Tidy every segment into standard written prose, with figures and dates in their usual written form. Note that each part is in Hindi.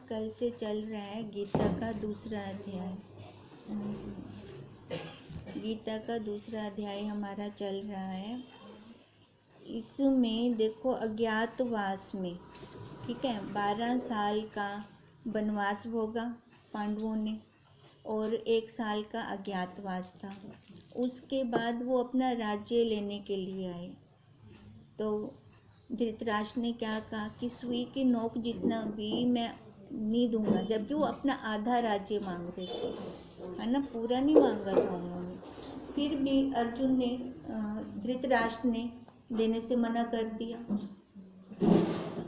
कल से चल रहा है गीता का दूसरा अध्याय। गीता का दूसरा अध्याय हमारा चल रहा है। इसमें देखो अज्ञातवास में, ठीक है, 12 साल का वनवास भोगा पांडवों ने और 1 साल का अज्ञातवास था। उसके बाद वो अपना राज्य लेने के लिए आए। तो धृतराष्ट्र ने क्या कहा कि सुई की नोक जितना भी मैं नहीं दूंगा, जबकि वो अपना आधा राज्य मांग रहे थे, है ना, पूरा नहीं मांगा था उन्होंने। फिर भी अर्जुन ने, धृतराष्ट्र ने देने से मना कर दिया।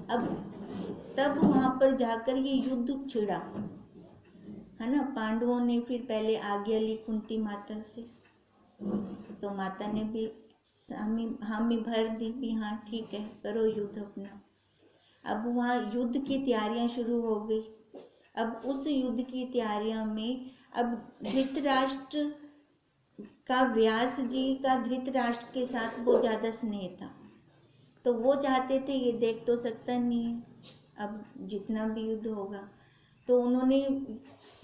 अब तब वहाँ पर जाकर ये युद्ध छिड़ा, है ना। पांडवों ने फिर पहले आज्ञा ली कुंती माता से, तो माता ने भी हामी भर दी भी हाँ ठीक है करो युद्ध अपना। अब वहाँ युद्ध की तैयारियां शुरू हो गई। अब उस युद्ध की तैयारियों में अब धृतराष्ट्र का व्यास जी का धृतराष्ट्र के साथ बहुत ज़्यादा स्नेह था, तो वो चाहते थे ये देख तो सकता नहीं है अब जितना भी युद्ध होगा, तो उन्होंने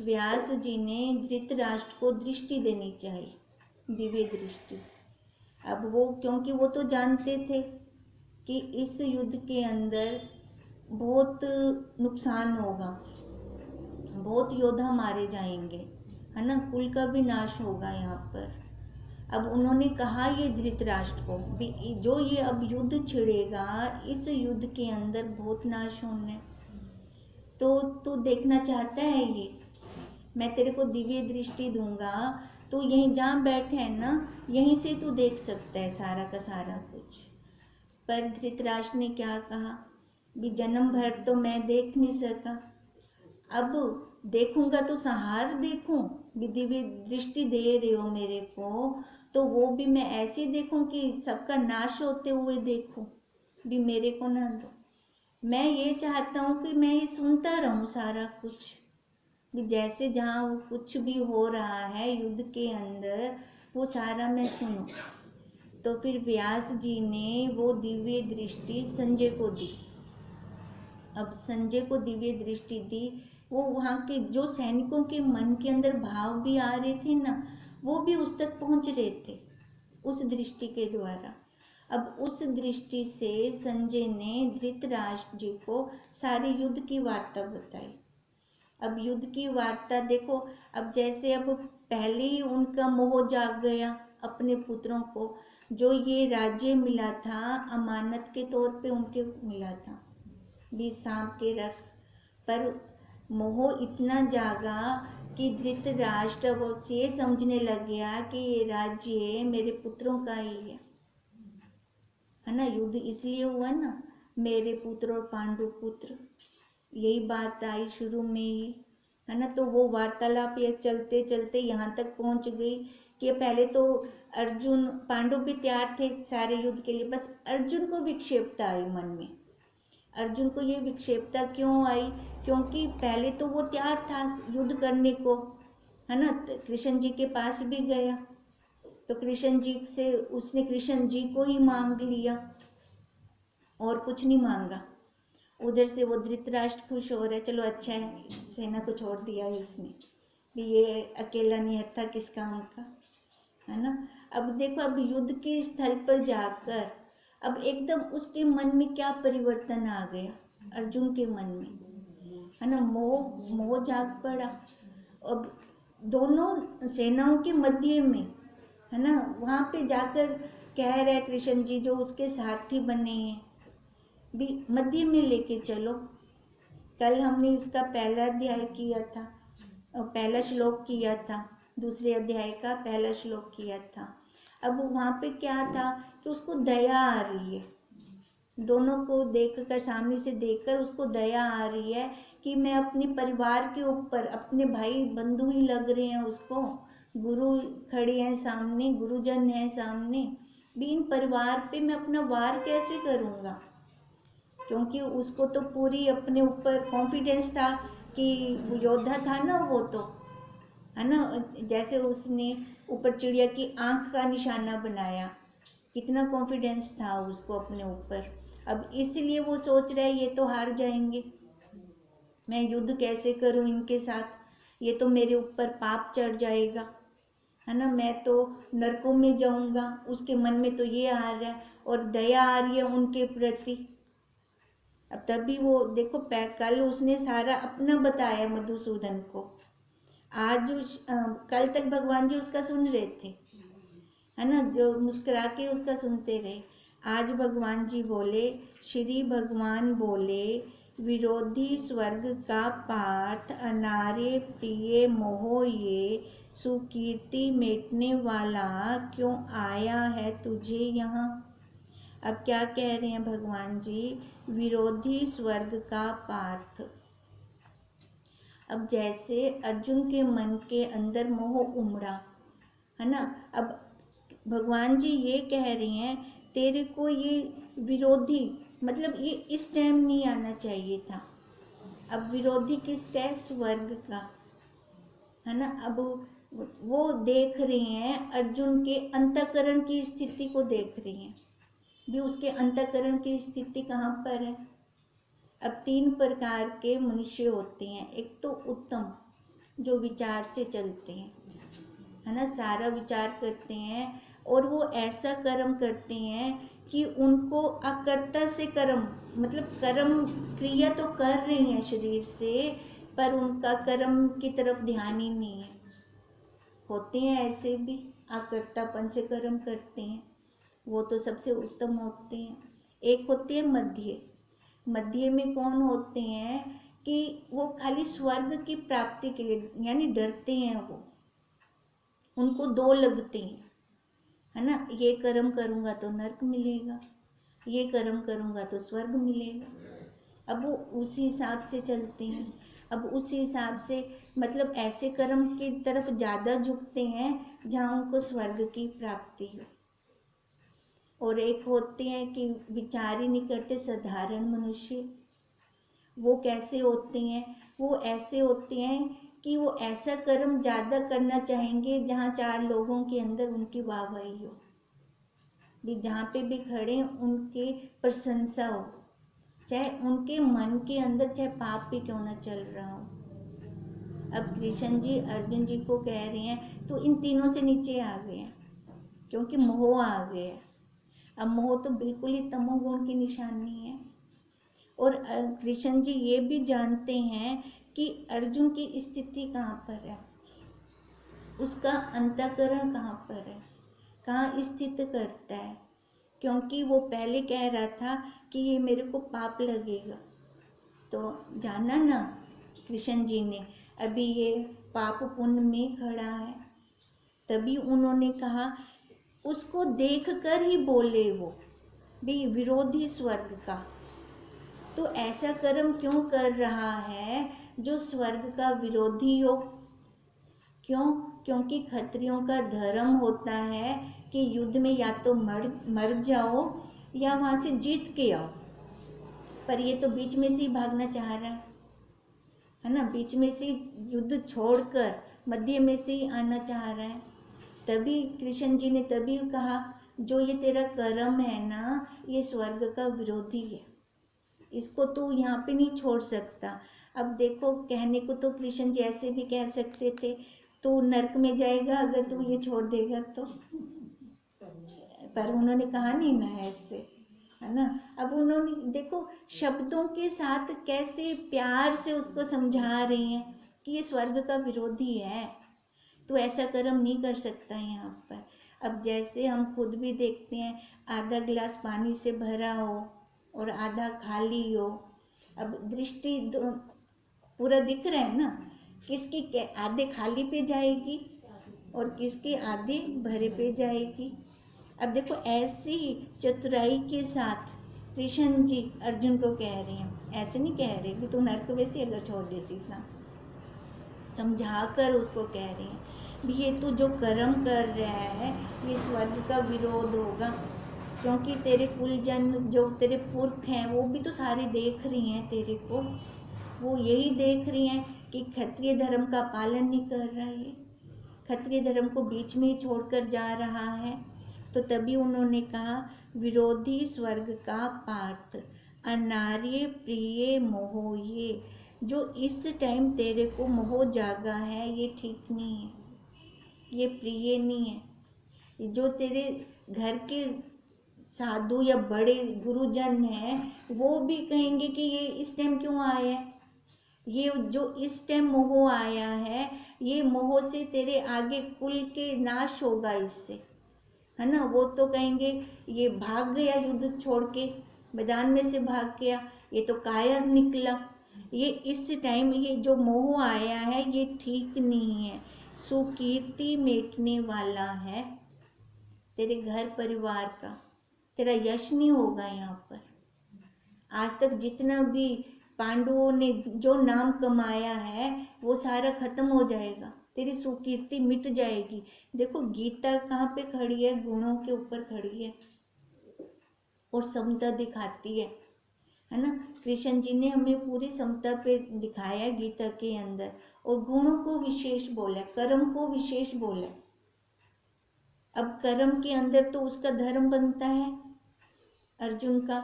व्यास जी ने धृतराष्ट्र को दृष्टि देनी चाहिए, दिव्य दृष्टि। अब वो क्योंकि वो तो जानते थे कि इस युद्ध के अंदर बहुत नुकसान होगा, बहुत योद्धा मारे जाएंगे, है ना, कुल का भी नाश होगा यहाँ पर। अब उन्होंने कहा ये धृतराष्ट्र को भी, जो ये अब युद्ध छिड़ेगा इस युद्ध के अंदर बहुत नाश होने, तो तू देखना चाहता है ये, मैं तेरे को दिव्य दृष्टि दूंगा, तो यहीं जहाँ बैठे हैं ना यहीं से तू देख सकता है सारा का सारा कुछ। पर धृतराष्ट्र ने क्या कहा भी जन्म भर तो मैं देख नहीं सका, अब देखूंगा तो संहार देखूं, भी दिव्य दृष्टि दे रहे हो मेरे को, तो वो भी मैं ऐसे देखूं कि सबका नाश होते हुए देखूं, भी मेरे को ना दो। मैं ये चाहता हूँ कि मैं ये सुनता रहूं सारा कुछ, भी जैसे जहाँ वो कुछ भी हो रहा है युद्ध के अंदर वो सारा मैं सुनूं। तो फिर व्यास जी ने वो दिव्य दृष्टि संजय को दी। अब संजय को दिव्य दृष्टि दी, वो वहाँ के जो सैनिकों के मन के अंदर भाव भी आ रहे थे ना, वो भी उस तक पहुँच रहे थे उस दृष्टि के द्वारा। अब उस दृष्टि से संजय ने धृतराष्ट्र जी को सारी युद्ध की वार्ता बताई। अब युद्ध की वार्ता देखो, अब जैसे अब पहले ही उनका मोह जाग गया अपने पुत्रों को, जो ये राज्य मिला था अमानत के तौर पे उनके मिला था, भी सांप के रख, पर मोह इतना जागा कि धृतराष्ट्र वो ये समझने लग गया कि ये राज्य मेरे पुत्रों का ही है ना। युद्ध इसलिए हुआ ना, मेरे पुत्र और पांडु पुत्र, यही बात आई शुरू में ही, है ना। तो वो वार्तालाप ये चलते चलते यहाँ तक पहुँच गई कि पहले तो अर्जुन, पांडु भी तैयार थे सारे युद्ध के लिए, बस अर्जुन को विक्षेपता आई मन में। अर्जुन को ये विक्षेपता क्यों आई, क्योंकि पहले तो वो तैयार था युद्ध करने को, है ना, कृष्ण जी के पास भी गया, तो कृष्ण जी से उसने कृष्ण जी को ही मांग लिया और कुछ नहीं मांगा। उधर से वो धृतराष्ट्र खुश हो रहे, चलो अच्छा है सेना को छोड़ दिया इसने, भी ये अकेला नहीं था किस काम का, है ना। अब देखो अब युद्ध के स्थल पर जाकर अब एकदम उसके मन में क्या परिवर्तन आ गया, अर्जुन के मन में, है ना, मोह जाग पड़ा। अब दोनों सेनाओं के मध्य में, है ना, वहाँ पे जाकर कह रहे कृष्ण जी जो उसके सारथी बने हैं, भी मध्य में लेके चलो। कल हमने इसका पहला अध्याय किया था, पहला श्लोक किया था, दूसरे अध्याय का पहला श्लोक किया था। अब वहाँ पे क्या था कि उसको दया आ रही है, दोनों को देखकर, सामने से देखकर उसको दया आ रही है कि मैं अपने परिवार के ऊपर, अपने भाई बंधु ही लग रहे हैं उसको, गुरु खड़े हैं सामने, गुरुजन हैं सामने, भी इन परिवार पे मैं अपना वार कैसे करूँगा, क्योंकि उसको तो पूरी अपने ऊपर कॉन्फिडेंस था कि वो योद्धा था ना वो तो, है ना, जैसे उसने ऊपर चिड़िया की आंख का निशाना बनाया, कितना कॉन्फिडेंस था उसको अपने ऊपर। अब इसलिए वो सोच रहे ये तो हार जाएंगे, मैं युद्ध कैसे करूं इनके साथ, ये तो मेरे ऊपर पाप चढ़ जाएगा, है ना, मैं तो नरकों में जाऊंगा। उसके मन में तो ये आ रहा है, और दया आ रही है उनके प्रति। अब तभी वो देखो, कल उसने सारा अपना बताया मधुसूदन को, आज कल तक भगवान जी उसका सुन रहे थे, है ना, जो मुस्कुरा के उसका सुनते रहे। आज भगवान जी बोले, श्री भगवान बोले, विरोधी स्वर्ग का पार्थ, अनार्य प्रिय मोह ये, सुकीर्ति मेटने वाला क्यों आया है तुझे यहाँ। अब क्या कह रहे हैं भगवान जी, विरोधी स्वर्ग का पार्थ। अब जैसे अर्जुन के मन के अंदर मोह उमड़ा, है ना, अब भगवान जी ये कह रही हैं, तेरे को ये विरोधी, मतलब ये इस टाइम नहीं आना चाहिए था। अब विरोधी किसका है, स्वर्ग का, है ना। अब वो देख रही हैं, अर्जुन के अंतःकरण की स्थिति को देख रही हैं, भी उसके अंतःकरण की स्थिति कहाँ पर है। अब 3 प्रकार के मनुष्य होते हैं। एक तो उत्तम, जो विचार से चलते हैं, है ना, सारा विचार करते हैं, और वो ऐसा कर्म करते हैं कि उनको अकर्ता से कर्म, मतलब कर्म क्रिया तो कर रही हैं शरीर से, पर उनका कर्म की तरफ ध्यान ही नहीं है। होते हैं ऐसे भी, अकर्तापन से कर्म करते हैं, वो तो सबसे उत्तम होते हैं। एक होते हैं मध्य। मध्य में कौन होते हैं कि वो खाली स्वर्ग की प्राप्ति के लिए, यानी डरते हैं वो, उनको 2 लगते हैं, है ना, ये कर्म करूँगा तो नरक मिलेगा, ये कर्म करूँगा तो स्वर्ग मिलेगा। अब वो उसी हिसाब से चलते हैं। अब उसी हिसाब से, मतलब ऐसे कर्म की तरफ ज़्यादा झुकते हैं जहाँ उनको स्वर्ग की प्राप्ति हो। और एक होते हैं कि विचार ही नहीं करते, साधारण मनुष्य। वो कैसे होते हैं, वो ऐसे होते हैं कि वो ऐसा कर्म ज़्यादा करना चाहेंगे जहाँ 4 लोगों के अंदर उनकी वाहवाही हो, भी जहाँ पे भी खड़े उनके प्रशंसा हो, चाहे उनके मन के अंदर चाहे पाप भी क्यों ना चल रहा हो। अब कृष्ण जी अर्जुन जी को कह रहे हैं, तो इन तीनों से नीचे आ गए हैं, क्योंकि मोह आ गया। अब मोह तो बिल्कुल ही तमोगुण की निशानी है। और कृष्ण जी ये भी जानते हैं कि अर्जुन की स्थिति कहाँ पर है, उसका अंतःकरण कहाँ पर है, कहाँ स्थित करता है। क्योंकि वो पहले कह रहा था कि ये मेरे को पाप लगेगा, तो जाना ना कृष्ण जी ने, अभी ये पाप पुण्य में खड़ा है। तभी उन्होंने कहा, उसको देखकर ही बोले वो भी विरोधी स्वर्ग का, तो ऐसा कर्म क्यों कर रहा है जो स्वर्ग का विरोधी हो। क्यों, क्योंकि क्षत्रियों का धर्म होता है कि युद्ध में या तो मर जाओ या वहाँ से जीत के आओ, पर ये तो बीच में से ही भागना चाह रहा है ना, बीच में से युद्ध छोड़कर मध्य में से ही आना चाह रहा है। तभी कृष्ण जी ने तभी कहा, जो ये तेरा कर्म है ना, ये स्वर्ग का विरोधी है, इसको तू यहाँ पे नहीं छोड़ सकता। अब देखो, कहने को तो कृष्ण जी ऐसे भी कह सकते थे, तू नरक में जाएगा अगर तू ये छोड़ देगा तो, पर उन्होंने कहा नहीं ना ऐसे, है ना। अब उन्होंने देखो शब्दों के साथ कैसे प्यार से उसको समझा रही हैं कि ये स्वर्ग का विरोधी है, तो ऐसा कर्म नहीं कर सकता यहाँ पर। अब जैसे हम खुद भी देखते हैं, आधा गिलास पानी से भरा हो और आधा खाली हो, अब दृष्टि पूरा दिख रहा है ना, किसकी आधे खाली पे जाएगी और किसके आधे भरे पे जाएगी। अब देखो ऐसी चतुराई के साथ कृष्ण जी अर्जुन को कह रहे हैं, ऐसे नहीं कह रहे कि तू नरक में से अगर छोड़ दे सीता, समझा कर उसको कह रहे हैं भी ये तू जो कर्म कर रहा है ये स्वर्ग का विरोध होगा। क्योंकि तेरे कुलजन जो तेरे पुरख हैं वो भी तो सारे देख रही हैं तेरे को, वो यही देख रही हैं कि क्षत्रिय धर्म का पालन नहीं कर रहा है, क्षत्रिय धर्म को बीच में ही छोड़कर जा रहा है। तो तभी उन्होंने कहा, विरोधी स्वर्ग का पार्थ, अनार्य प्रिय मोह ये, जो इस टाइम तेरे को मोह जागा है ये ठीक नहीं है, ये प्रिय नहीं है। जो तेरे घर के साधु या बड़े गुरुजन हैं वो भी कहेंगे कि ये इस टाइम क्यों आया है, ये जो इस टाइम मोह आया है ये मोह से तेरे आगे कुल के नाश होगा इससे, है ना। वो तो कहेंगे ये भाग गया युद्ध छोड़ के, मैदान में से भाग गया, ये तो कायर निकला। ये इस टाइम ये जो मोह आया है ये ठीक नहीं है, सुकीर्ति मेटने वाला है तेरे घर परिवार का, तेरा यश नहीं होगा यहाँ पर। आज तक जितना भी पांडवों ने जो नाम कमाया है वो सारा खत्म हो जाएगा, तेरी सुकीर्ति मिट जाएगी। देखो गीता कहाँ पे खड़ी है, गुणों के ऊपर खड़ी है और समता दिखाती है ना। कृष्ण जी ने हमें पूरी समता पे दिखाया गीता के अंदर, और गुणों को विशेष बोला, कर्म को विशेष बोला। अब कर्म के अंदर तो उसका धर्म बनता है अर्जुन का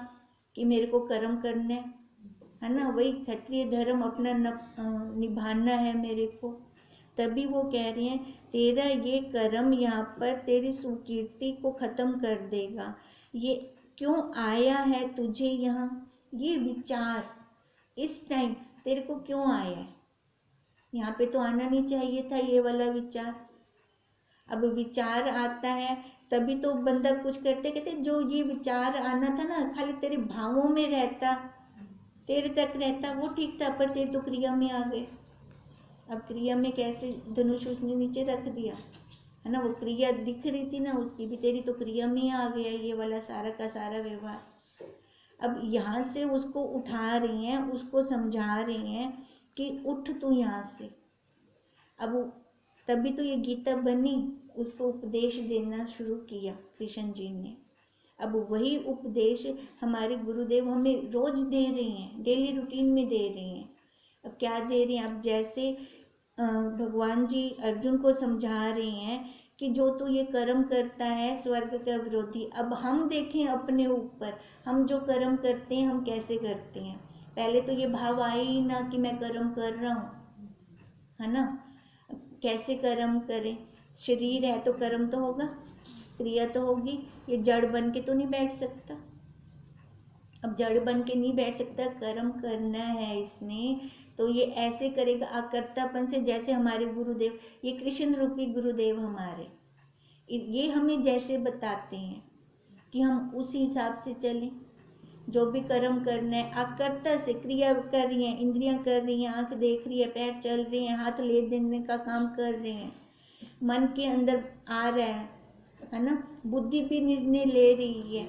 कि मेरे को कर्म करना है ना, वही क्षत्रिय धर्म अपना निभाना है मेरे को। तभी वो कह रही हैं तेरा ये कर्म यहाँ पर तेरी सुकीर्ति को खत्म कर देगा। ये क्यों आया है तुझे यहाँ, ये विचार इस टाइम तेरे को क्यों आया है, यहाँ पे तो आना नहीं चाहिए था ये वाला विचार। अब विचार आता है तभी तो बंदा कुछ करते, कहते जो ये विचार आना था ना खाली तेरे भावों में रहता, तेरे तक रहता वो ठीक था, पर तेरे तो क्रिया में आ गए। अब क्रिया में कैसे धनुष उसने नीचे रख दिया, है ना, वो क्रिया दिख रही थी ना उसकी भी, तेरी तो क्रिया में आ गया ये वाला सारा का सारा व्यवहार। अब यहाँ से उसको उठा रही हैं, उसको समझा रही हैं कि उठ तू यहाँ से। अब तभी तो ये गीता बनी, उसको उपदेश देना शुरू किया कृष्ण जी ने। अब वही उपदेश हमारे गुरुदेव हमें रोज दे रहे हैं, डेली रूटीन में दे रहे हैं। अब क्या दे रहे हैं, अब जैसे भगवान जी अर्जुन को समझा रहे हैं कि जो तू ये कर्म करता है स्वर्ग का विरोधी। अब हम देखें अपने ऊपर, हम जो कर्म करते हैं हम कैसे करते हैं। पहले तो ये भाव आए ही ना कि मैं कर्म कर रहा हूँ, है ना। कैसे कर्म करें, शरीर है तो कर्म तो होगा, क्रिया तो होगी। ये जड़ बन के तो नहीं बैठ सकता, अब जड़ बन के नहीं बैठ सकता, कर्म करना है इसने तो ये ऐसे करेगा आकर्तापन से। जैसे हमारे गुरुदेव, ये कृष्ण रूपी गुरुदेव हमारे, ये हमें जैसे बताते हैं कि हम उस हिसाब से चलें। जो भी कर्म करना है आकर्ता से, क्रिया कर रही हैं, इंद्रियां कर रही हैं, आंख देख रही है, पैर चल रहे हैं, हाथ ले देने का काम कर रहे हैं, मन के अंदर आ रहा है ना, बुद्धि भी निर्णय ले रही है,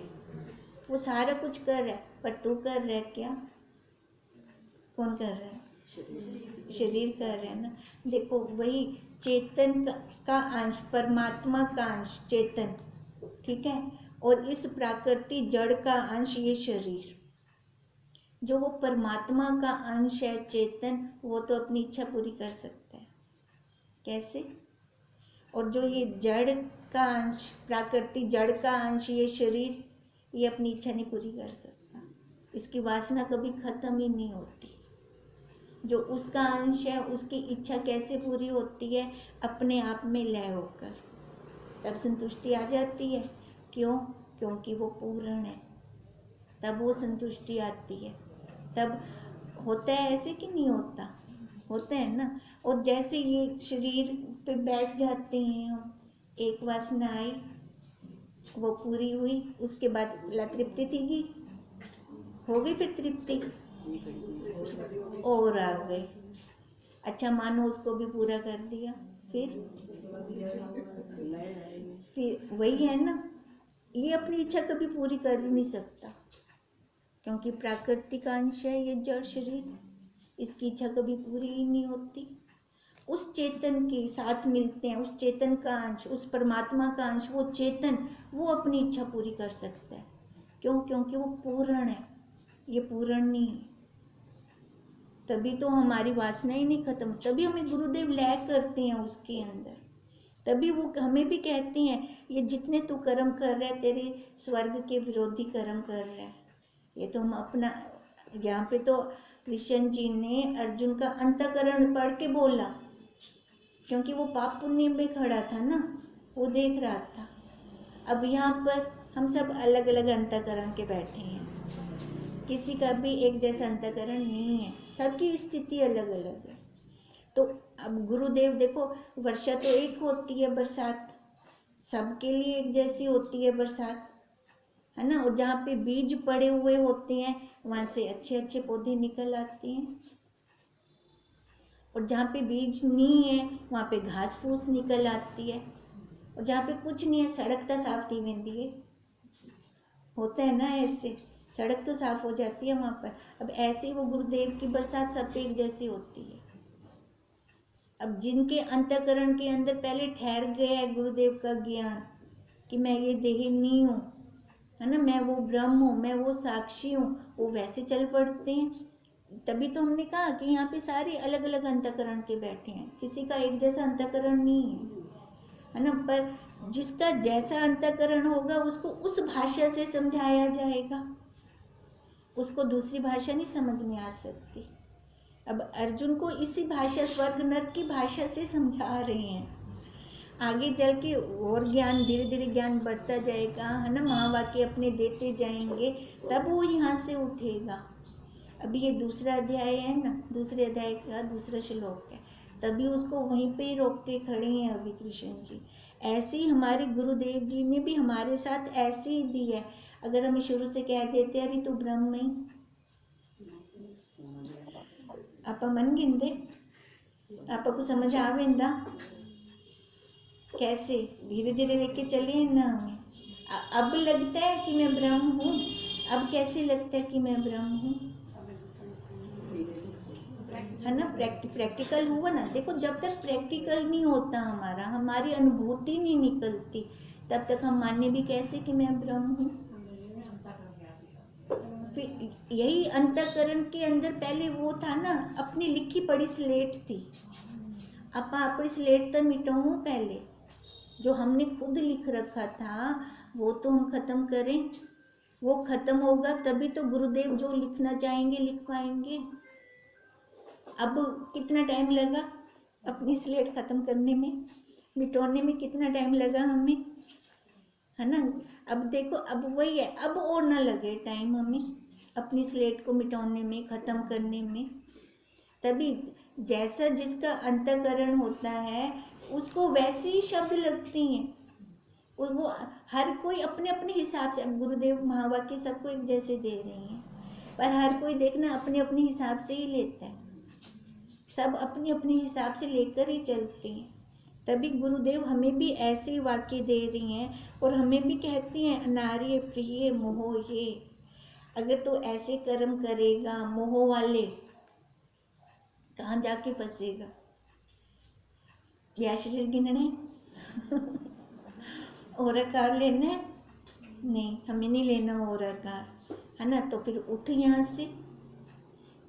वो सारा कुछ कर रहा है। पर तू कर रहा है क्या, कौन कर रहा है, शरीर कर रहा है ना। देखो वही चेतन का अंश, परमात्मा का अंश चेतन, ठीक है, और इस प्राकृति जड़ का अंश ये शरीर। जो वो परमात्मा का अंश है चेतन, वो तो अपनी इच्छा पूरी कर सकता है, कैसे। और जो ये जड़ का अंश, प्राकृति जड़ का अंश ये शरीर, ये अपनी इच्छा नहीं पूरी कर सकता, इसकी वासना कभी खत्म ही नहीं होती। जो उसका अंश है उसकी इच्छा कैसे पूरी होती है, अपने आप में लय होकर, तब संतुष्टि आ जाती है। क्यों, क्योंकि वो पूर्ण है, तब वो संतुष्टि आती है। तब होता है ऐसे कि नहीं होता, होता है ना। और जैसे ये शरीर पे बैठ जाते हैं हम, एक वासना आई वो पूरी हुई, उसके बाद तृप्ति थी, हो गई फिर तृप्ति और आ गई। अच्छा मानो उसको भी पूरा कर दिया, फिर वही है ना, ये अपनी इच्छा कभी पूरी कर ही नहीं सकता, क्योंकि प्राकृतिक अंश है ये जड़ शरीर, इसकी इच्छा कभी पूरी ही नहीं होती। उस चेतन के साथ मिलते हैं, उस चेतन का अंश, उस परमात्मा का अंश, वो चेतन, वो अपनी इच्छा पूरी कर सकता है। क्यों, क्योंकि वो पूर्ण है, ये पूर्ण नहीं है। तभी तो हमारी वासना ही नहीं खत्म, तभी हमें गुरुदेव लय करते हैं उसके अंदर। तभी वो हमें भी कहते हैं ये जितने तू कर्म कर रहा है तेरे स्वर्ग के विरोधी कर्म कर रहा है। ये तो हम अपना यहाँ पे तो कृष्ण जी ने अर्जुन का अंतःकरण पढ़ के बोला, क्योंकि वो पाप पुण्य में खड़ा था ना, वो देख रहा था। अब यहाँ पर हम सब अलग अलग अंतःकरण के बैठे हैं, किसी का भी एक जैसा अंतःकरण नहीं है, सबकी स्थिति अलग अलग है। तो अब गुरुदेव देखो, वर्षा तो एक होती है, बरसात सबके लिए एक जैसी होती है बरसात, है ना। और जहाँ पे बीज पड़े हुए होते हैं वहाँ से अच्छे अच्छे पौधे निकल आते हैं, और जहाँ पे बीज नहीं है वहाँ पे घास फूस निकल आती है, और जहाँ पे कुछ नहीं है सड़क तो साफ थी वेंदी है, होता है ना ऐसे, सड़क तो साफ हो जाती है वहाँ पर। अब ऐसे ही वो गुरुदेव की बरसात सब पे एक जैसी होती है। अब जिनके अंतःकरण के अंदर पहले ठहर गया है गुरुदेव का ज्ञान कि मैं ये देह नहीं हूँ, है ना, मैं वो ब्रह्म हूँ, मैं वो साक्षी हूँ, वो वैसे चल पड़ते हैं। तभी तो हमने कहा कि यहाँ पे सारे अलग अलग अंतःकरण के बैठे हैं, किसी का एक जैसा अंतःकरण नहीं है ना। पर जिसका जैसा अंतःकरण होगा उसको उस भाषा से समझाया जाएगा, उसको दूसरी भाषा नहीं समझ में आ सकती। अब अर्जुन को इसी भाषा, स्वर्ग नरक की भाषा से समझा रहे हैं। आगे चल के और ज्ञान, धीरे धीरे ज्ञान बढ़ता जाएगा, है ना, महावाक्य अपने देते जाएंगे, तब वो यहाँ से उठेगा। अभी ये दूसरा अध्याय है ना, दूसरे अध्याय का दूसरा श्लोक है, तभी उसको वहीं पे रोक के खड़े हैं अभी कृष्ण जी। ऐसे ही हमारे गुरुदेव जी ने भी हमारे साथ ऐसे ही दी है। अगर हम शुरू से कह देते अरे तू ब्रह्म ही, आप मन गिंदे, आपको समझ आवेंदा, कैसे धीरे धीरे लेके चले ना हमें। अब लगता है कि मैं ब्रह्म हूँ, अब कैसे लगता है कि मैं ब्रह्म हूँ, है ना। प्रैक्टिकल हुआ ना। देखो जब तक प्रैक्टिकल नहीं होता हमारा, हमारी अनुभूति नहीं निकलती, तब तक हम माने भी कैसे कि मैं ब्रह्म हूँ। फिर यही अंतःकरण के अंदर पहले वो था ना, अपनी लिखी पढ़ी स्लेट थी, अपनी स्लेट तो मिटाऊँ पहले, जो हमने खुद लिख रखा था वो तो हम खत्म करें। वो खत्म होगा तभी तो गुरुदेव जो लिखना चाहेंगे लिख पाएंगे। अब कितना टाइम लगा अपनी स्लेट खत्म करने में, मिटाने में कितना टाइम लगा हमें, है ना। अब देखो अब वही है, अब और ना लगे टाइम हमें अपनी स्लेट को मिटाने में, ख़त्म करने में। तभी जैसा जिसका अंतःकरण होता है उसको वैसे ही शब्द लगते हैं, और वो हर कोई अपने अपने हिसाब से। अब गुरुदेव महावाक्य सबको एक जैसे दे रही हैं, पर हर कोई देखना अपने अपने हिसाब से ही लेता है, सब अपने अपने हिसाब से लेकर ही चलते हैं। तभी गुरुदेव हमें भी ऐसे वाक्य दे रही हैं, और हमें भी कहती हैं नारी प्रिय मोह ये, अगर तो ऐसे कर्म करेगा मोह वाले, कहाँ जाके फंसेगा। क्या शरीर गिनने और आकार लेना है? नहीं, हमें नहीं लेना और आकार, है ना। तो फिर उठ यहाँ से।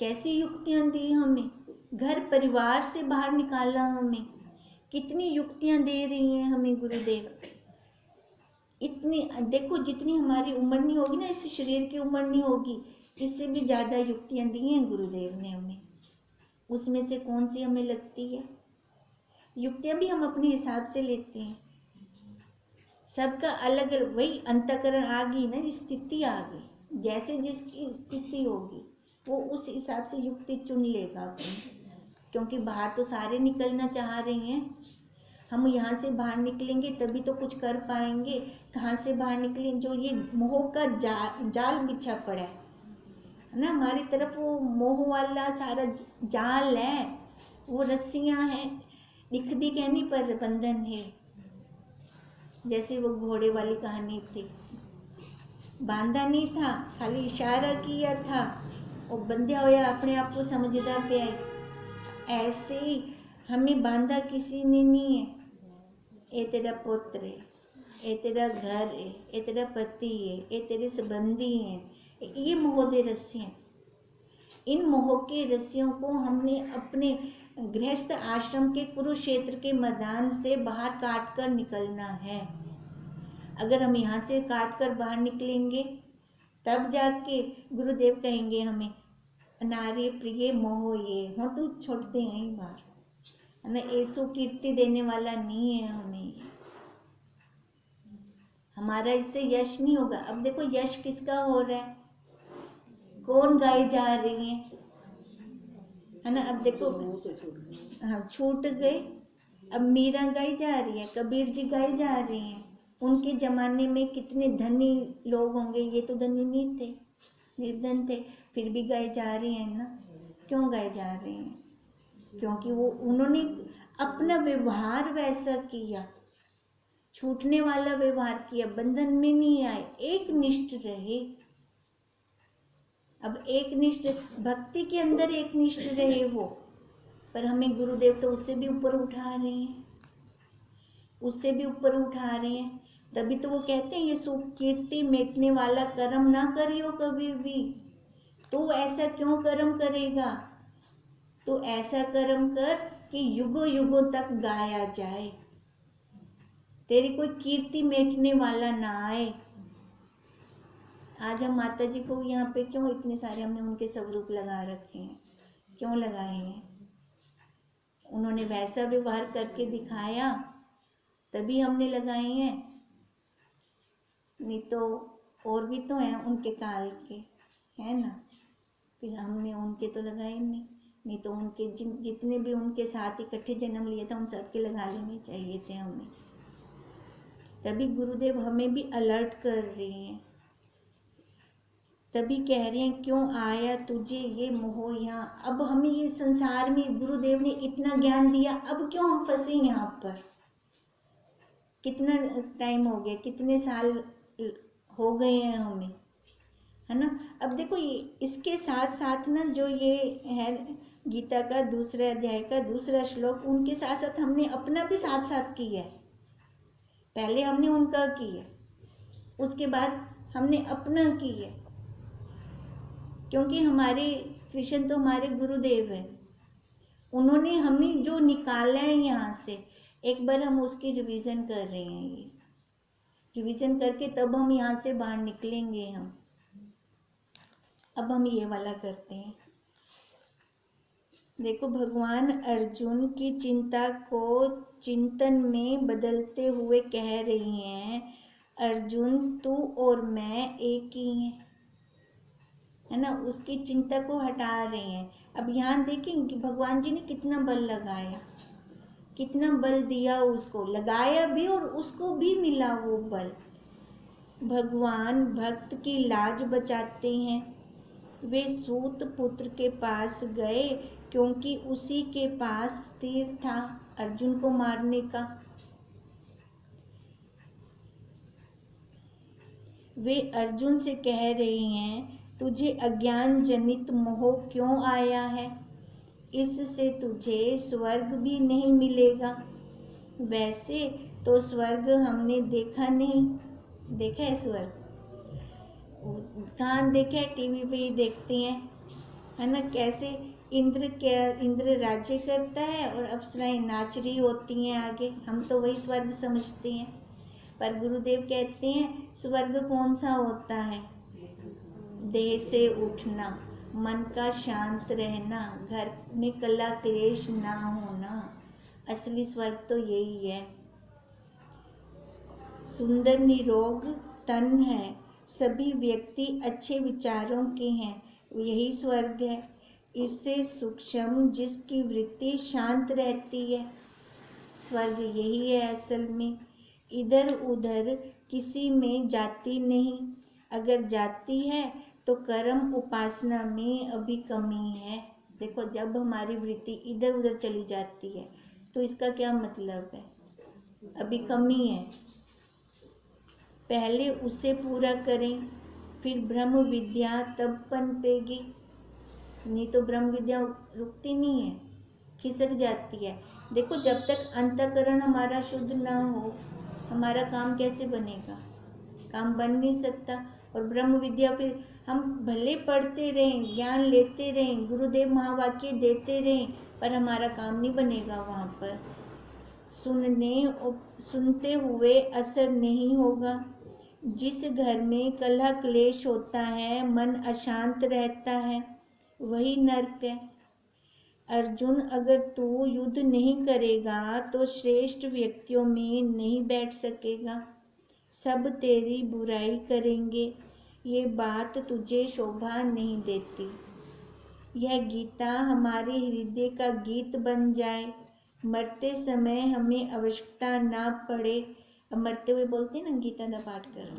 कैसी युक्तियाँ दी हमें, घर परिवार से बाहर निकाला हमें, कितनी युक्तियाँ दे रही हैं हमें गुरुदेव। इतनी देखो, जितनी हमारी उम्र नहीं होगी ना, इस शरीर की उम्र नहीं होगी, इससे भी ज़्यादा युक्तियाँ दी हैं गुरुदेव ने हमें। उसमें से कौन सी हमें लगती है? युक्तियाँ भी हम अपने हिसाब से लेते हैं, सबका अलग अलग। वही अंतःकरण आ गई ना, स्थिति आ गई, जैसे जिसकी स्थिति होगी वो उस हिसाब से युक्ति चुन लेगा अपनी। क्योंकि बाहर तो सारे निकलना चाह रहे हैं, हम यहाँ से बाहर निकलेंगे तभी तो कुछ कर पाएंगे। कहाँ से बाहर निकलें? जो ये मोह का जाल बिछा पड़ा है ना हमारी तरफ, वो मोह वाला सारा जाल है, वो रस्सियाँ हैं, दिखती कहनी पर बंधन है। जैसे वो घोड़े वाली कहानी थी, बांधा नहीं था, खाली इशारा किया था, और बंध्या होया अपने आप को समझदा पे। ऐसे ही हमें बांधा किसी ने नहीं है। ये तेरा पुत्र है, ये तेरा घर है, ये तेरा पति है, ये तेरे संबंधी हैं, ये मोह दे रस्सियाँ। इन मोह के रस्सियों को हमने अपने गृहस्थ आश्रम के कुरुक्षेत्र के मैदान से बाहर काट कर निकलना है। अगर हम यहाँ से काट कर बाहर निकलेंगे तब जाके गुरुदेव कहेंगे हमें, नारी प्रिय मोह ये हो तो छोड़ते हैं ही बार, है ना। ऐसो कीर्ति देने वाला नहीं है हमें, हमारा इससे यश नहीं होगा। अब देखो यश किसका हो रहा है, कौन गाए जा रही है ना। अब देखो हाँ छूट गए, अब मीरा गाई जा रही है, कबीर जी गाए जा रहे हैं। उनके जमाने में कितने धनी लोग होंगे, ये तो धनी नहीं थे, निर्धन थे, फिर भी गाए जा रहे हैं ना। क्यों गाए जा रहे हैं, क्योंकि वो उन्होंने अपना व्यवहार वैसा किया, छूटने वाला व्यवहार किया, बंधन में नहीं आए, एक निष्ठ रहे। अब एक निष्ठ भक्ति के अंदर एक निष्ठ रहे वो, पर हमें गुरुदेव तो उससे भी ऊपर उठा रहे हैं, उससे भी ऊपर उठा रहे हैं। तभी तो वो कहते हैं ये सुख कीर्ति मेटने वाला कर्म ना करियो कभी भी। तो ऐसा क्यों कर्म करेगा, तो ऐसा कर्म कर कि युगों युगों तक गाया जाए, तेरी कोई कीर्ति मेटने वाला ना आए। आज हम माता जी को यहाँ पे क्यों इतने सारे हमने उनके स्वरूप लगा रखे हैं, क्यों लगाए हैं, उन्होंने वैसा व्यवहार करके दिखाया तभी हमने लगाए हैं, नहीं तो और भी तो हैं उनके काल के, है ना, फिर हमने उनके तो लगाए नहीं तो उनके जितने भी उनके साथ इकट्ठे जन्म लिए थे उन सबके लगा लेने चाहिए थे हमें। तभी गुरुदेव हमें भी अलर्ट कर रहे हैं, तभी कह रहे हैं क्यों आया तुझे ये मोह यहाँ। अब हमें ये संसार में गुरुदेव ने इतना ज्ञान दिया, अब क्यों हम फंसे यहाँ पर। कितना टाइम हो गया, कितने साल हो गए हैं हमें, है ना। अब देखो इसके साथ साथ ना जो ये है गीता का दूसरे अध्याय का दूसरा श्लोक, उनके साथ साथ हमने अपना भी साथ साथ किया है। पहले हमने उनका किया, उसके बाद हमने अपना किया, क्योंकि हमारे कृष्ण तो हमारे गुरुदेव हैं, उन्होंने हमें जो निकाला है यहाँ से, एक बार हम उसकी रिवीजन कर रहे हैं। ये रिवीजन करके तब हम यहाँ से बाहर निकलेंगे। अब हम ये वाला करते हैं। देखो भगवान अर्जुन की चिंता को चिंतन में बदलते हुए कह रही हैं, अर्जुन तू और मैं एक ही हैं, है ना। उसकी चिंता को हटा रहे हैं। अब यहाँ देखें कि भगवान जी ने कितना बल लगाया, कितना बल दिया उसको, लगाया भी और उसको भी मिला वो बल। भगवान भक्त की लाज बचाते हैं। वे सूत पुत्र के पास गए क्योंकि उसी के पास तीर था अर्जुन को मारने का। वे अर्जुन से कह रही हैं तुझे अज्ञान जनित मोह क्यों आया है, इससे तुझे स्वर्ग भी नहीं मिलेगा। वैसे तो स्वर्ग हमने देखा नहीं, देखा है स्वर्ग कहाँ देखा है, टीवी पे ही देखते हैं, है ना। कैसे इंद्र राज्य करता है और अप्सराएं नाच रही होती हैं आगे, हम तो वही स्वर्ग समझते हैं। पर गुरुदेव कहते हैं स्वर्ग कौन सा होता है, देह से उठना, मन का शांत रहना, घर में कला क्लेश ना होना, असली स्वर्ग तो यही है। सुंदर निरोग तन है, सभी व्यक्ति अच्छे विचारों के हैं, यही स्वर्ग है। इससे सूक्ष्म जिसकी वृत्ति शांत रहती है, स्वर्ग यही है असल में। इधर उधर किसी में जाती नहीं, अगर जाती है तो कर्म उपासना में अभी कमी है। देखो जब हमारी वृत्ति इधर उधर चली जाती है तो इसका क्या मतलब है, अभी कमी है। पहले उसे पूरा करें, फिर ब्रह्म विद्या तब पनपेगी। नहीं तो ब्रह्म विद्या रुकती नहीं है, खिसक जाती है। देखो जब तक अंतःकरण हमारा शुद्ध ना हो हमारा काम कैसे बनेगा, काम बन नहीं सकता। और ब्रह्म विद्या फिर हम भले पढ़ते रहें, ज्ञान लेते रहें, गुरुदेव महावाक्य देते रहें, पर हमारा काम नहीं बनेगा वहाँ पर। सुनते हुए असर नहीं होगा। जिस घर में कलह क्लेश होता है, मन अशांत रहता है, वही नर्क है। अर्जुन, अगर तू युद्ध नहीं करेगा तो श्रेष्ठ व्यक्तियों में नहीं बैठ सकेगा, सब तेरी बुराई करेंगे, ये बात तुझे शोभा नहीं देती। यह गीता हमारे हृदय का गीत बन जाए, मरते समय हमें आवश्यकता ना पड़े। अब मरते हुए बोलते हैं ना गीता का पाठ करो,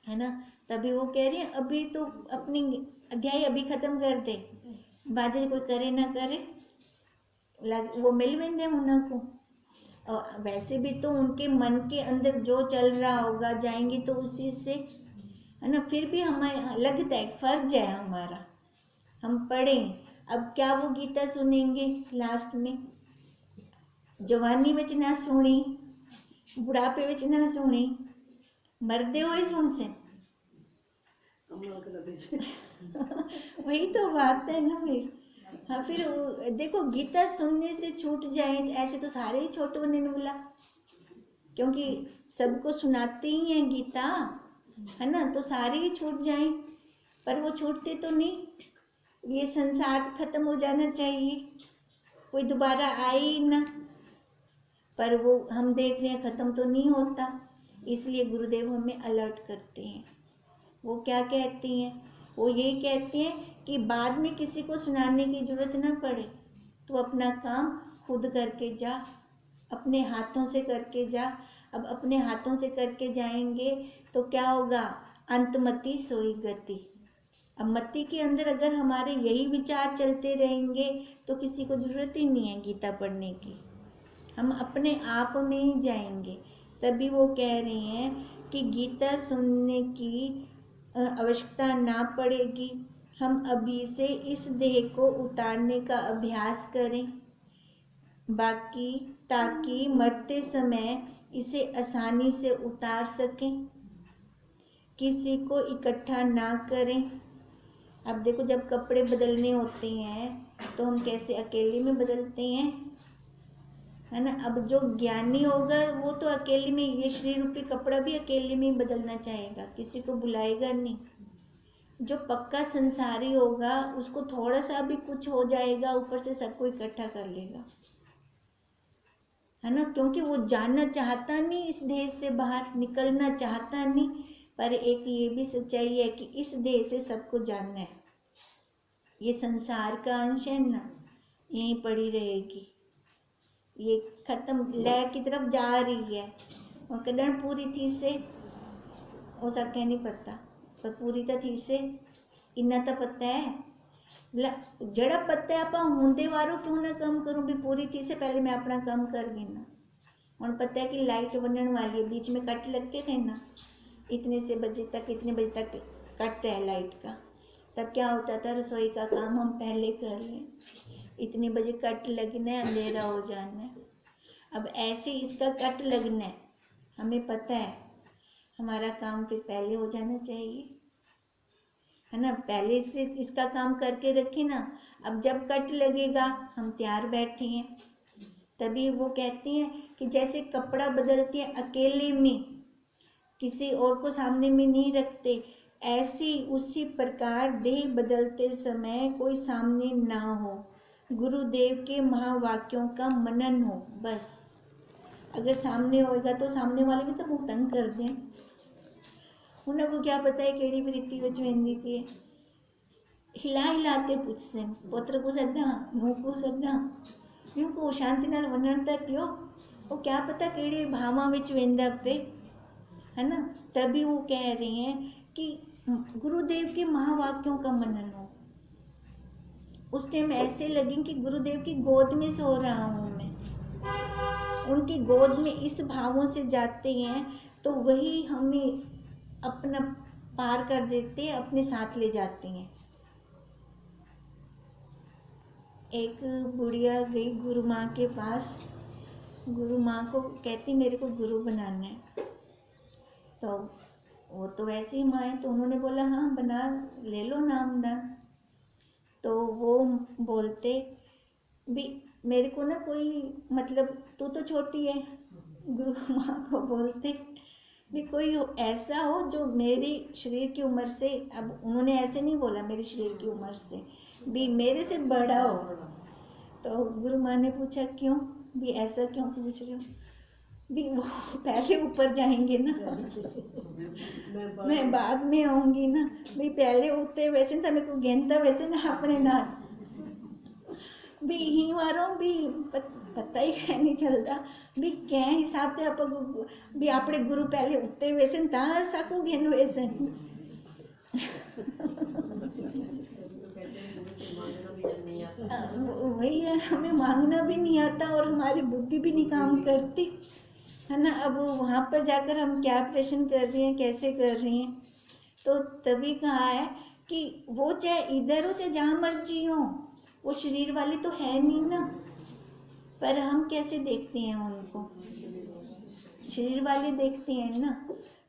है ना, तभी वो कह रहे हैं अभी तो अपनी अध्याय अभी खत्म कर दे, बाद में कोई करे ना करे वो मिल वेंदे उनको। और वैसे भी तो उनके मन के अंदर जो चल रहा होगा जाएंगे तो उसी से, है ना। फिर भी हमें लगता है फर्ज है हमारा, हम पढ़ें। अब क्या वो गीता सुनेंगे लास्ट में, जवानी विच ना सुनी, बुढ़ापे विच ना सुनी, मरदे हुए सुन से वही तो बात है ना। फिर हाँ, फिर देखो गीता सुनने से छूट जाए, ऐसे तो सारे ही छोटे ने बोला, क्योंकि सबको सुनाते ही हैं गीता, है ना, तो सारे ही छूट जाएं, पर वो छूटते तो नहीं। ये संसार खत्म हो जाना चाहिए, कोई दोबारा आए ही ना, पर वो हम देख रहे हैं खत्म तो नहीं होता। इसलिए गुरुदेव हमें अलर्ट करते हैं। वो क्या कहती हैं, वो ये कहते हैं कि बाद में किसी को सुनाने की जरूरत ना पड़े, तो अपना काम खुद करके जा, अपने हाथों से करके जा। अब अपने हाथों से करके जाएंगे तो क्या होगा, अंतमति सोई गति। अब मति के अंदर अगर हमारे यही विचार चलते रहेंगे तो किसी को जरूरत ही नहीं है गीता पढ़ने की, हम अपने आप में ही जाएंगे। तभी वो कह रही हैं कि गीता सुनने की आवश्यकता ना पड़ेगी, हम अभी से इस देह को उतारने का अभ्यास करें, बाकी ताकि मरते समय इसे आसानी से उतार सकें, किसी को इकट्ठा ना करें। अब देखो जब कपड़े बदलने होते हैं तो हम कैसे अकेले में बदलते हैं, है ना। अब जो ज्ञानी होगा वो तो अकेले में, ये शरीर रूपी कपड़ा भी अकेले में ही बदलना चाहेगा, किसी को बुलाएगा नहीं। जो पक्का संसारी होगा उसको थोड़ा सा भी कुछ हो जाएगा ऊपर से सबको इकट्ठा कर लेगा, है ना, क्योंकि वो जानना चाहता नहीं, इस देह से बाहर निकलना चाहता नहीं। पर एक ये भी सच्चाई है कि इस देह से सबको जानना है, ये संसार का अंश है ना, यहीं पड़ी रहेगी, ये खत्म लहर की तरफ जा रही है। और कदम पूरी थी से वो सब कह नहीं पता, पर पूरी तो थी से इन्ना तो पता है, जड़ा पता है आपा होंदे वारो क्यों ना कम करूं, भी पूरी थी से पहले मैं अपना काम कर गई ना। और पता है कि लाइट बनने वाली है, बीच में कट लगते थे ना, इतने से बजे तक इतने बजे तक कट है लाइट का, तब क्या होता था रसोई का काम हम पहले कर लें, इतने बजे कट लगना है, अंधेरा हो जाना है। अब ऐसे इसका कट लगना है, हमें पता है, हमारा काम फिर पहले हो जाना चाहिए, है ना, पहले से इसका काम करके रखे ना। अब जब कट लगेगा हम तैयार बैठे हैं। तभी वो कहती हैं कि जैसे कपड़ा बदलती है अकेले में, किसी और को सामने में नहीं रखते, ऐसी उसी प्रकार देह बदलते समय कोई सामने ना हो, गुरुदेव के महावाक्यों का मनन हो बस। अगर सामने होएगा तो सामने वाले भी तो मुँह तंग कर दें, उनको क्या पता है केड़ी वृत्ति विच वेंदी पई है। हिला हिलाते पुछसे पुत्र को सड्डा नूह को सड्डा, उनको शांति नाल वणन तक पियो, वो क्या पता केड़े भावां विच वेंदा पे, है ना। तभी वो कह रही हैं कि गुरुदेव के महावाक्यों का मनन हो। उस टाइम ऐसे लगे कि गुरुदेव की गोद में सो रहा हूँ मैं, उनकी गोद में इस भावों से जाते हैं तो वही हमें अपना पार कर देते हैं, अपने साथ ले जाते हैं। एक बुढ़िया गई गुरु माँ के पास, गुरु माँ को कहती मेरे को गुरु बनाना है, तो वो तो वैसी माँ है, तो उन्होंने बोला हाँ बना ले लो नामदान। तो वो बोलते भी मेरे को ना कोई मतलब, तू तो छोटी है, गुरु माँ को बोलते भी कोई ऐसा हो जो मेरी शरीर की उम्र से, अब उन्होंने ऐसे नहीं बोला मेरे शरीर की उम्र से, भी मेरे से बड़ा हो। तो गुरु माँ ने पूछा क्यों, भी ऐसा क्यों पूछ रहे हो, भी वो पहले ऊपर जाएंगे ना, मैं बाद में आऊंगी ना, भी पहले उठते वैसे था, मेरे को गेंदा वैसे ना अपने ना भी ही वारों भी पता ही है नहीं चलता भी क्या हिसाब से आप भी अपने गुरु पहले उत्ते वैसे ता सकू घेन वैसे वही है, हमें मांगना भी नहीं आता और हमारी बुद्धि भी नहीं काम करती है ना। अब वहाँ पर जाकर हम क्या प्रश्न कर रही हैं, कैसे कर रही हैं, तो तभी कहा है कि वो चाहे इधर हो चाहे जहाँ मर्जी हो, वो शरीर वाले तो है नहीं ना, पर हम कैसे देखते हैं उनको, शरीर वाले देखते हैं ना।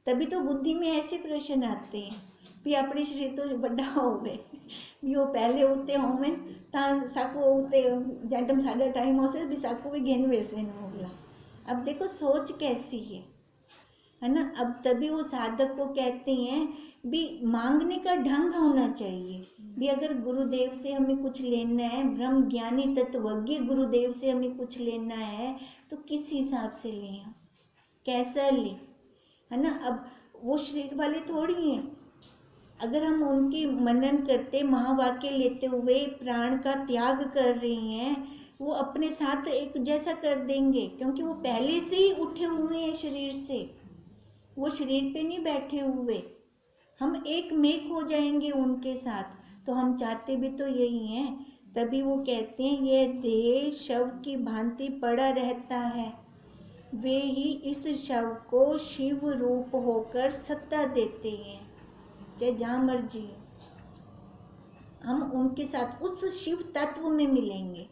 तभी तो बुद्धि में ऐसे प्रश्न आते हैं भी अपने शरीर तो बड़ा हो गए, भी वो पहले होते होवे ता साको होते जंटम साढ़ा टाइम हो से भी साको भी घेन वैसे न होगा। अब देखो सोच कैसी है ना। अब तभी वो साधक को कहते हैं भी मांगने का ढंग होना चाहिए, भी अगर गुरुदेव से हमें कुछ लेना है, ब्रह्म ज्ञानी तत्वज्ञ गुरुदेव से हमें कुछ लेना है तो किस हिसाब से लें, हम कैसा लें, है ना। अब वो शरीर वाले थोड़ी हैं, अगर हम उनकी मनन करते, महावाक्य लेते हुए प्राण का त्याग कर रही हैं, वो अपने साथ एक जैसा कर देंगे, क्योंकि वो पहले से ही उठे हुए हैं शरीर से, वो शरीर पे नहीं बैठे हुए, हम एक मेक हो जाएंगे उनके साथ। तो हम चाहते भी तो यही हैं। तभी वो कहते हैं ये देह शव की भांति पड़ा रहता है, वे ही इस शव को शिव रूप होकर सत्ता देते हैं, चाहे जहाँ मर्जी हम उनके साथ उस शिव तत्व में मिलेंगे,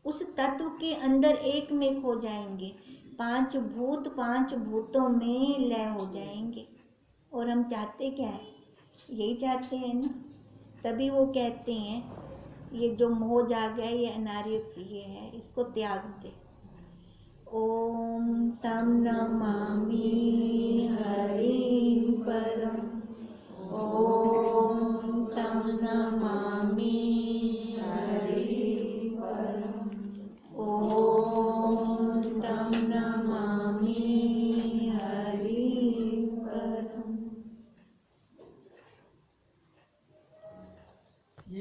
उस तत्व के अंदर एक में हो जाएंगे, पांच भूत पांच भूतों में लय हो जाएंगे। और हम चाहते क्या है, यही चाहते हैं ना। तभी वो कहते हैं ये जो मोह जाग है, ये अनार्य प्रिय है, इसको त्याग दे। ओम तम नमामि